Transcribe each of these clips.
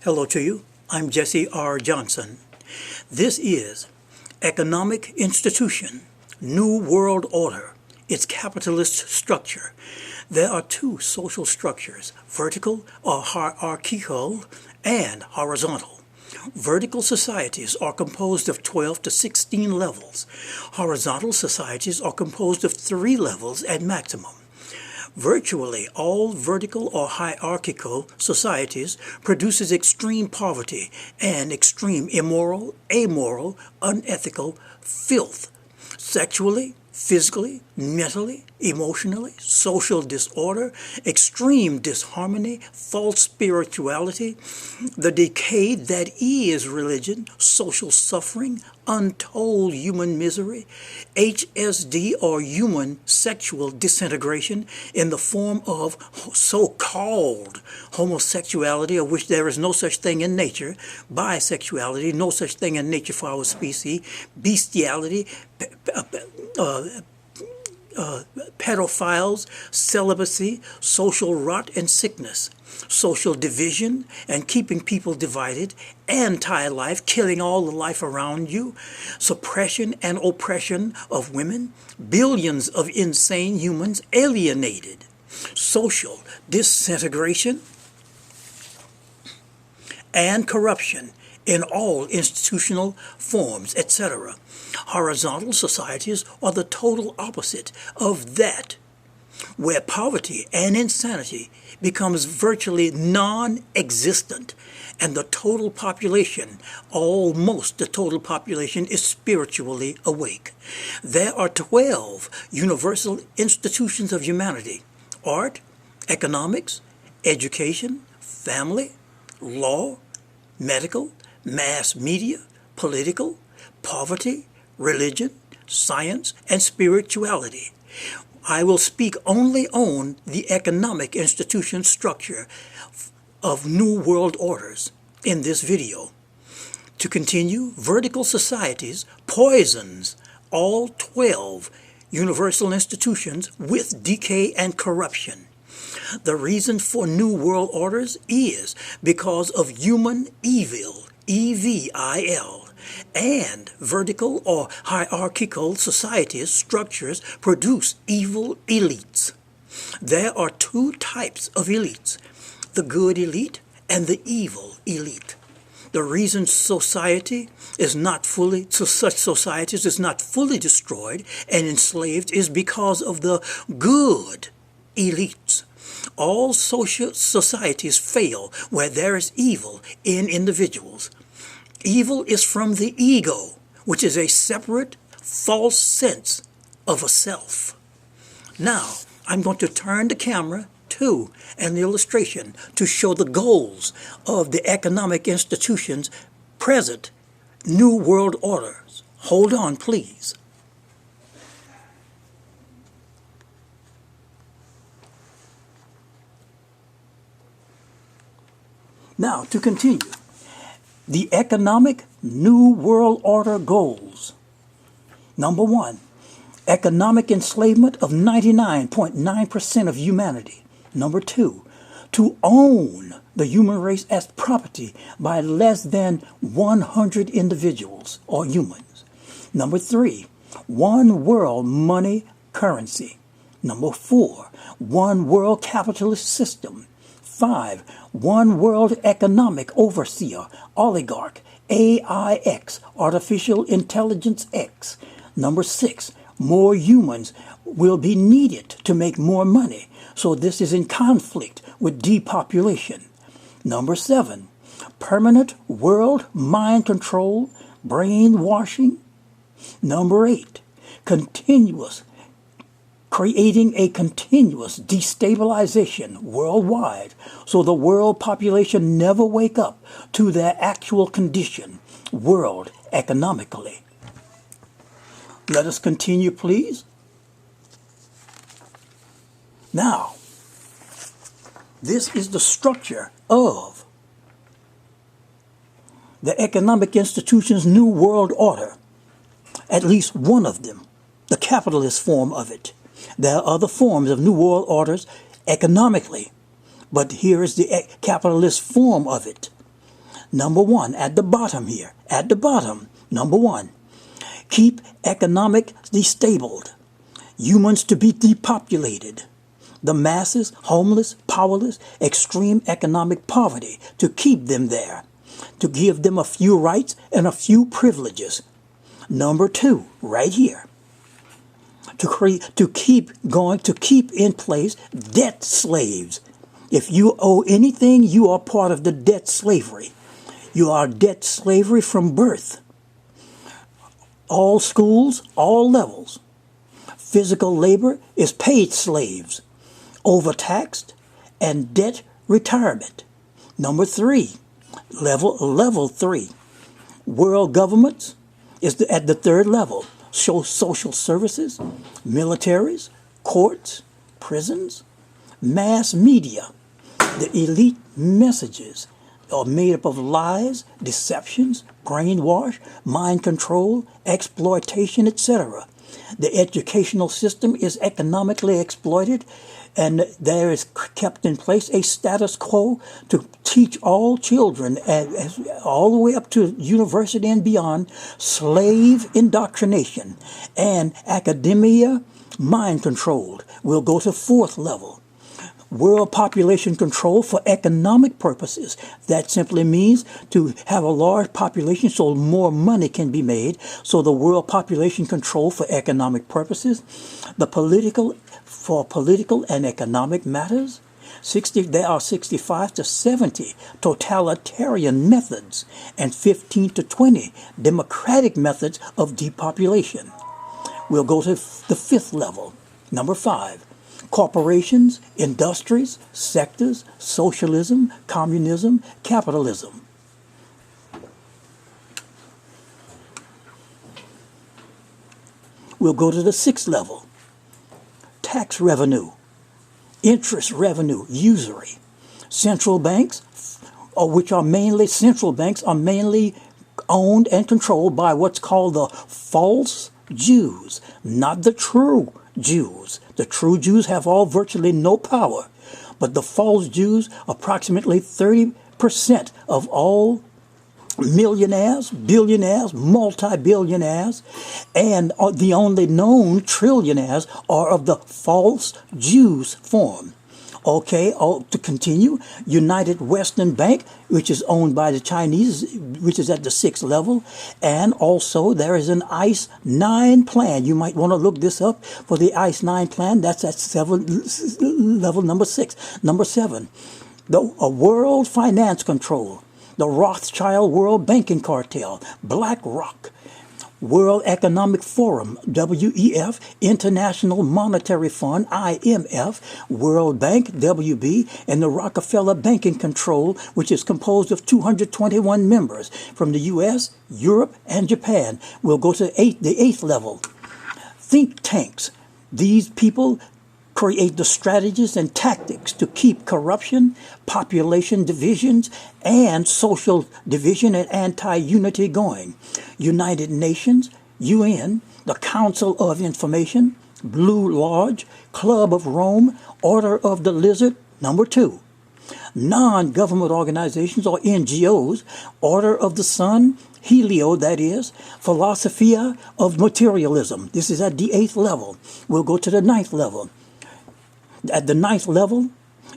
Hello to you. I'm Jesse R. Johnson. This is Economic Institution, New World Order, its capitalist structure. There are two social structures, vertical or hierarchical and horizontal. Vertical societies are composed of 12 to 16 levels. Horizontal societies are composed of 3 levels at maximum. Virtually all vertical or hierarchical societies produces extreme poverty and extreme immoral, amoral, unethical filth, sexually, physically, mentally, emotionally, social disorder, extreme disharmony, false spirituality, the decay that is religion, social suffering, untold human misery, HSD or human sexual disintegration in the form of so-called homosexuality, of which there is no such thing in nature, bisexuality, no such thing in nature for our species, bestiality, pedophiles, celibacy, social rot and sickness, social division and keeping people divided, anti-life, killing all the life around you, suppression and oppression of women, billions of insane humans alienated, social disintegration, and corruption in all institutional forms, etc. Horizontal societies are the total opposite of that, where poverty and insanity becomes virtually non-existent, and the total population, almost the total population, is spiritually awake. There are 12 universal institutions of humanity: art, economics, education, family, law, medical, mass media, political, poverty, religion, science, and spirituality. I will speak only on the economic institution structure of New World Orders in this video. To continue, vertical societies poisons all 12 universal institutions with decay and corruption. The reason for New World Orders is because of human evil, EVIL, and vertical or hierarchical societies structures produce evil elites. There are 2 types of elites: the good elite and the evil elite. The reason such societies is not fully destroyed and enslaved is because of the good elites. All social societies fail where there is evil in individuals. Evil is from the ego, which is a separate, false sense of a self. Now, I'm going to turn the camera to an illustration to show the goals of the economic institutions present New World Orders. Hold on, please. Now, to continue, the economic New World Order goals. Number 1, economic enslavement of 99.9% of humanity. Number 2, to own the human race as property by less than 100 individuals or humans. Number 3, one world money currency. Number 4, one world capitalist system. 5, one world economic overseer, oligarch, AIX, artificial intelligence X. Number 6, more humans will be needed to make more money, so this is in conflict with depopulation. Number 7, permanent world mind control, brainwashing. Number 8, creating a continuous destabilization worldwide so the world population never wake up to their actual condition, world economically. Let us continue, please. Now, this is the structure of the economic institution's New World Order, at least one of them, the capitalist form of it. There are other forms of New World Orders economically, but here is the capitalist form of it. Number one, at the bottom here, at the bottom, number one, keep economic destabled, humans to be depopulated, the masses homeless, powerless, extreme economic poverty, to keep them there, to give them a few rights and a few privileges. Number two, right here, to keep in place debt slaves. If you owe anything, you are part of the debt slavery. You are debt slavery from birth. All schools, all levels. Physical labor is paid slaves, overtaxed, and debt retirement. Number three, level three. World governments is at the third level. Social services, militaries, courts, prisons, mass media. The elite messages are made up of lies, deceptions, brainwash, mind control, exploitation, etc. The educational system is economically exploited, and there is kept in place a status quo to teach all children, all the way up to university and beyond, slave indoctrination and academia mind controlled. We'll go to fourth level. World population control for economic purposes. That simply means to have a large population so more money can be made. So the world population control for economic purposes. For political and economic matters. There are 65 to 70 totalitarian methods and 15 to 20 democratic methods of depopulation. We'll go to the fifth level. Number 5. Corporations, industries, sectors, socialism, communism, capitalism. We'll go to the 6th level. Tax revenue, interest revenue, usury. Central banks, central banks are mainly owned and controlled by what's called the false Jews, not the true Jews. The true Jews have virtually no power, but the false Jews, approximately 30% of all millionaires, billionaires, multi-billionaires, and the only known trillionaires are of the false Jews form. Okay, to continue, United Western Bank, which is owned by the Chinese, which is at the 6th level, and also there is an ICE 9 plan. You might want to look this up for the ICE 9 plan. That's at level number 6. Number 7, a world finance control, the Rothschild World Banking Cartel, BlackRock, World Economic Forum, WEF, International Monetary Fund, IMF, World Bank, WB, and the Rockefeller Banking Control, which is composed of 221 members from the U.S., Europe, and Japan. We'll go to the 8th level. Think tanks. These people create the strategies and tactics to keep corruption, population divisions, and social division and anti-unity going. United Nations, UN, the Council of Information, Blue Lodge, Club of Rome, Order of the Lizard. Number 2, non-government organizations or NGOs, Order of the Sun, Helio, that is, Philosophia of Materialism. This is at the 8th level. We'll go to the 9th level. At the 9th level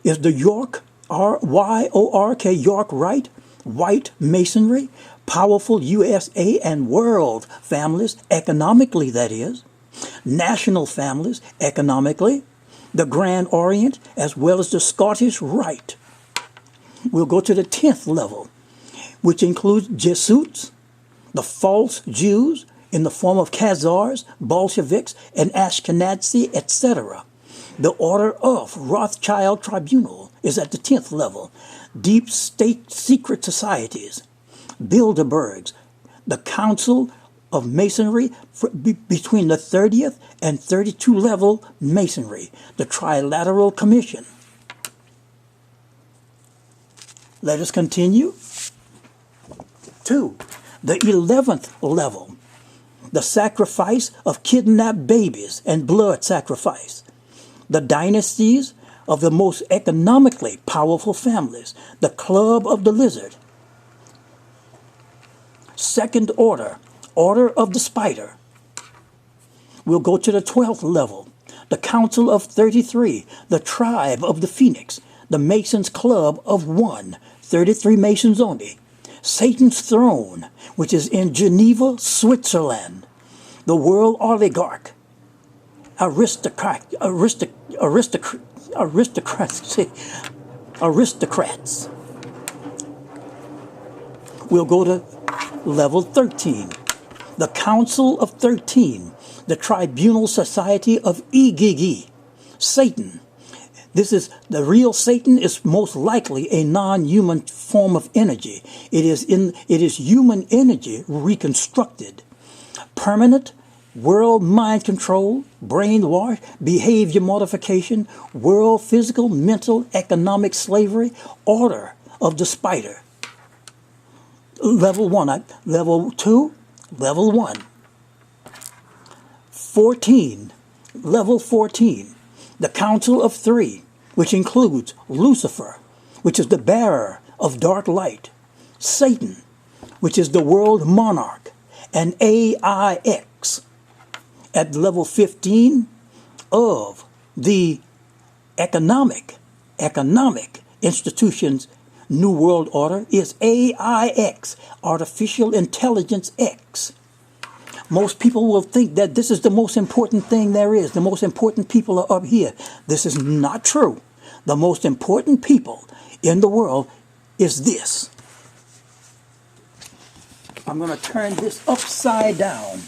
is the York, YORK, York Rite, White Masonry, powerful USA and world families, economically that is, national families, economically, the Grand Orient, as well as the Scottish Rite. We'll go to the 10th level, which includes Jesuits, the false Jews in the form of Khazars, Bolsheviks, and Ashkenazi, etc. The Order of Rothschild Tribunal is at the 10th level. Deep state secret societies, Bilderbergs, the Council of Masonry between the 30th and 32 level Masonry, the Trilateral Commission. Let us continue to the 11th level, the sacrifice of kidnapped babies and blood sacrifice. The dynasties of the most economically powerful families, the Club of the Lizard, Second order, Order of the Spider. We'll go to the 12th level, the Council of 33, the Tribe of the Phoenix, the Masons Club of One, 33 Masons only. Satan's Throne, which is in Geneva, Switzerland. The World Oligarch, aristocrats. We'll go to level 13, the Council of 13, the Tribunal Society of Igigi, Satan. This is the real Satan is most likely a non-human form of energy. It is human energy reconstructed. Permanent world mind control, brainwash, behavior modification, world physical, mental, economic slavery, order of the spider. Level 1, level 2, level 1. 14, level 14. The Council of Three, which includes Lucifer, which is the bearer of dark light, Satan, which is the world monarch, and AIX. At level 15 of the economic institutions New World Order is AIX, Artificial Intelligence X. Most people will think that this is the most important thing there is. The most important people are up here. This is not true. The most important people in the world is this. I'm going to turn this upside down.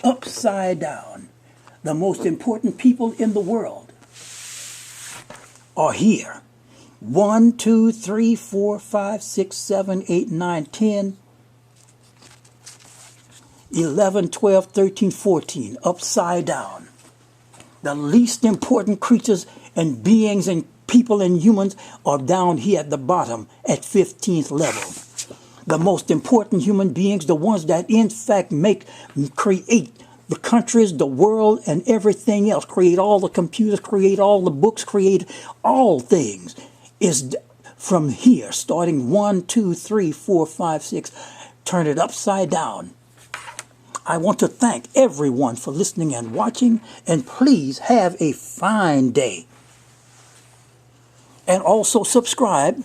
Upside down. The most important people in the world are here. 1, 2, 3, 4, 5, 6, 7, 8, 9, 10, 11, 12, 13, 14, upside down. The least important creatures and beings and people and humans are down here at the bottom at 15th level. The most important human beings, the ones that in fact create the countries, the world, and everything else, create all the computers, create all the books, create all things, is from here, starting 1, 2, 3, 4, 5, 6, turn it upside down. I want to thank everyone for listening and watching, and please have a fine day. And also subscribe